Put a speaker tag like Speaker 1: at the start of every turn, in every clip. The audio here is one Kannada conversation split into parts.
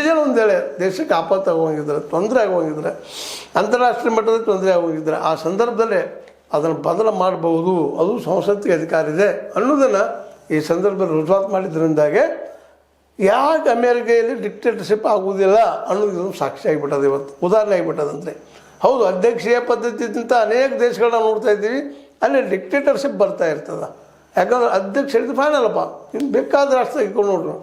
Speaker 1: ಜನ ಒಂದು ವೇಳೆ ದೇಶಕ್ಕೆ ಆಪತ್ತು ಆಗೋಂಗಿದ್ರೆ, ತೊಂದರೆ ಆಗೋಂಗಿದ್ರೆ, ಅಂತಾರಾಷ್ಟ್ರೀಯ ಮಟ್ಟದಲ್ಲಿ ತೊಂದರೆ ಆಗೋಂಗಿದ್ರೆ ಆ ಸಂದರ್ಭದಲ್ಲೇ ಅದನ್ನು ಬದಲು ಮಾಡ್ಬೋದು, ಅದು ಸಂಸತ್ತಿಗೆ ಅಧಿಕಾರ ಇದೆ ಅನ್ನೋದನ್ನು ಈ ಸಂದರ್ಭದಲ್ಲಿ ರುಜುವಾತು ಮಾಡಿದ್ರಿಂದಾಗೆ ಯಾಕೆ ಅಮೇರಿಕೆಯಲ್ಲಿ ಡಿಕ್ಟೇಟರ್ಶಿಪ್ ಆಗುವುದಿಲ್ಲ ಅನ್ನೋದು ಸಾಕ್ಷಿ ಆಗಿಬಿಟ್ಟದು, ಇವತ್ತು ಉದಾಹರಣೆ ಆಗಿಬಿಟ್ಟದಂದರೆ. ಹೌದು, ಅಧ್ಯಕ್ಷೀಯ ಪದ್ಧತಿಗಿಂತ ಅನೇಕ ದೇಶಗಳನ್ನ ನೋಡ್ತಾ ಇದ್ದೀವಿ, ಅಲ್ಲಿ ಡಿಕ್ಟೇಟರ್ಶಿಪ್ ಬರ್ತಾ ಇರ್ತದೆ. ಯಾಕಂದ್ರೆ ಅಧ್ಯಕ್ಷ ಹೇಳಿದ್ದು ಫೈನಲ್ಲಪ್ಪ, ಇನ್ನು ಬೇಕಾದ ರಾಷ್ಟ್ರ ಇಟ್ಕೊಂಡು ನೋಡ್ರಿ,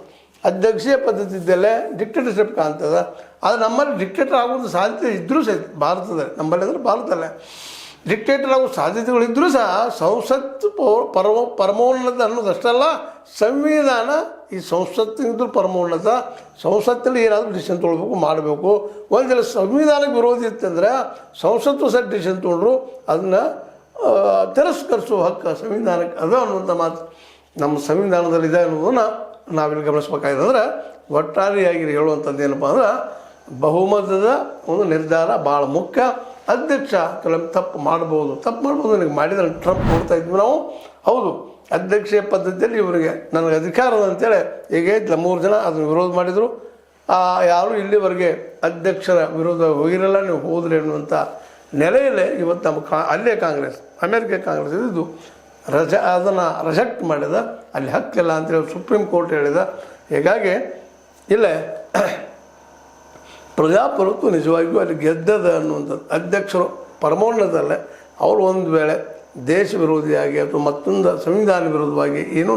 Speaker 1: ಅಧ್ಯಕ್ಷೀಯ ಪದ್ಧತಿ ಇದ್ದಲ್ಲೇ ಡಿಕ್ಟೇಟರ್ಶಿಪ್ ಕಾಣ್ತದೆ. ಆದರೆ ನಮ್ಮಲ್ಲಿ ಡಿಕ್ಟೇಟರ್ ಆಗೋದು ಸಾಧ್ಯತೆ ಇದ್ದರೂ ಸಹ ಭಾರತದಲ್ಲಿ, ನಮ್ಮಲ್ಲಿ ಅಂದರೆ ಭಾರತದಲ್ಲೇ ಡಿಕ್ಟೇಟರ್ ಆಗೋ ಸಾಧ್ಯತೆಗಳಿದ್ದರೂ ಸಹ ಸಂಸತ್ತು ಪರಮೋನ್ನತ ಅನ್ನೋದಷ್ಟಲ್ಲ, ಸಂವಿಧಾನ ಈ ಸಂಸತ್ತಿನಿಂದ ಪರಮೋನ್ನತ. ಸಂಸತ್ತಲ್ಲಿ ಏನಾದರೂ ಡಿಸಿಷನ್ ತೊಗೊಳ್ಬೇಕು, ಮಾಡಬೇಕು. ಒಂದೆಲ್ಲ ಸಂವಿಧಾನಕ್ಕೆ ವಿರೋಧಿ ಇತ್ತಂದರೆ ಸಂಸತ್ತು ಸಹ ಡಿಸಿಷನ್ ತೊಗೊಂಡ್ರು ಅದನ್ನು ತಿರಸ್ಕರಿಸುವ ಹಕ್ಕು ಸಂವಿಧಾನಕ್ಕೆ ಅದು ಅನ್ನುವಂಥ ಮಾತು ನಮ್ಮ ಸಂವಿಧಾನದಲ್ಲಿ ಇದೆ ಅನ್ನೋದನ್ನು ನಾವಿಲ್ಲಿ ಗಮನಿಸ್ಬೇಕಾಗಿದ್ರೆ, ಒಟ್ಟಾರೆಯಾಗಿ ಹೇಳುವಂಥದ್ದು ಏನಪ್ಪ ಅಂದ್ರೆ ಬಹುಮತದ ಒಂದು ನಿರ್ಧಾರ ಭಾಳ ಮುಖ್ಯ. ಅಧ್ಯಕ್ಷ ಕೆಲವೊಮ್ಮೆ ತಪ್ಪು ಮಾಡ್ಬೋದು ನನಗೆ ಮಾಡಿದ್ರೆ ಟ್ರಂಪ್ ನೋಡ್ತಾ ಇದ್ವಿ ನಾವು. ಹೌದು, ಅಧ್ಯಕ್ಷೀಯ ಪದ್ಧತಿಯಲ್ಲಿ ಇವರಿಗೆ ನನಗೆ ಅಧಿಕಾರ ಅಂತೇಳಿ ಈಗ ಇದ್ಲ 3 ಜನ ಅದನ್ನು ವಿರೋಧ ಮಾಡಿದರು. ಯಾರು ಇಲ್ಲಿವರೆಗೆ ಅಧ್ಯಕ್ಷರ ವಿರೋಧ ಹೋಗಿರಲ್ಲ, ನೀವು ಹೋದ್ರಿ ಅನ್ನುವಂಥ ನೆಲೆಯಲ್ಲೇ ಇವತ್ತು ನಮ್ಮ ಅಲ್ಲೇ ಕಾಂಗ್ರೆಸ್, ಅಮೇರಿಕ ಕಾಂಗ್ರೆಸ್ ಇದ್ದು ಅದನ್ನು ರಿಜೆಕ್ಟ್ ಮಾಡಿದ. ಅಲ್ಲಿ ಹಕ್ಕಿಲ್ಲ ಅಂತೇಳಿ ಸುಪ್ರೀಂ ಕೋರ್ಟ್ ಹೇಳಿದ. ಹೀಗಾಗಿ ಇಲ್ಲೇ ಪ್ರಜಾಪ್ರಭುತ್ವ ನಿಜವಾಗಿಯೂ ಅಲ್ಲಿ ಗೆದ್ದದ ಅನ್ನುವಂಥದ್ದು. ಅಧ್ಯಕ್ಷರು ಪರಮೋನ್ನತಲ್ಲೇ ಅವರು ಒಂದು ವೇಳೆ ದೇಶ ವಿರೋಧಿಯಾಗಿ ಅಥವಾ ಮತ್ತೊಂದು ಸಂವಿಧಾನ ವಿರೋಧವಾಗಿ ಏನೋ